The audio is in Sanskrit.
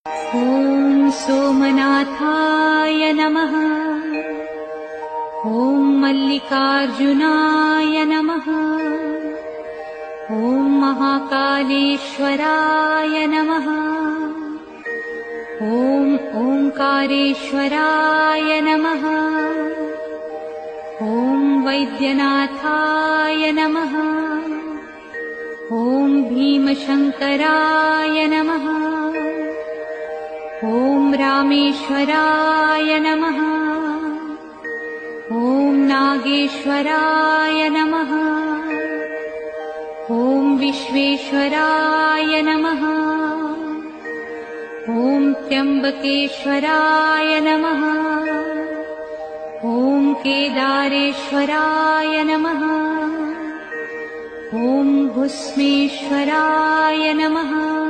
ॐ सोमनाथाय नमः। ॐ मल्लिकार्जुनाय नमः। ॐ महाकालेश्वराय नमः। ॐ ओंकारेश्वराय नमः। ॐ वैद्यनाथाय नमः। ॐ भीमशंकराय नमः। ॐ रामेश्वराय नमः। ॐ नागेश्वराय नमः। ॐ विश्वेश्वराय नमः। ॐ त्र्यंबकेश्वराय नमः। ॐ केदारेश्वराय नमः। ॐ भुस्मेश्वराय नमः।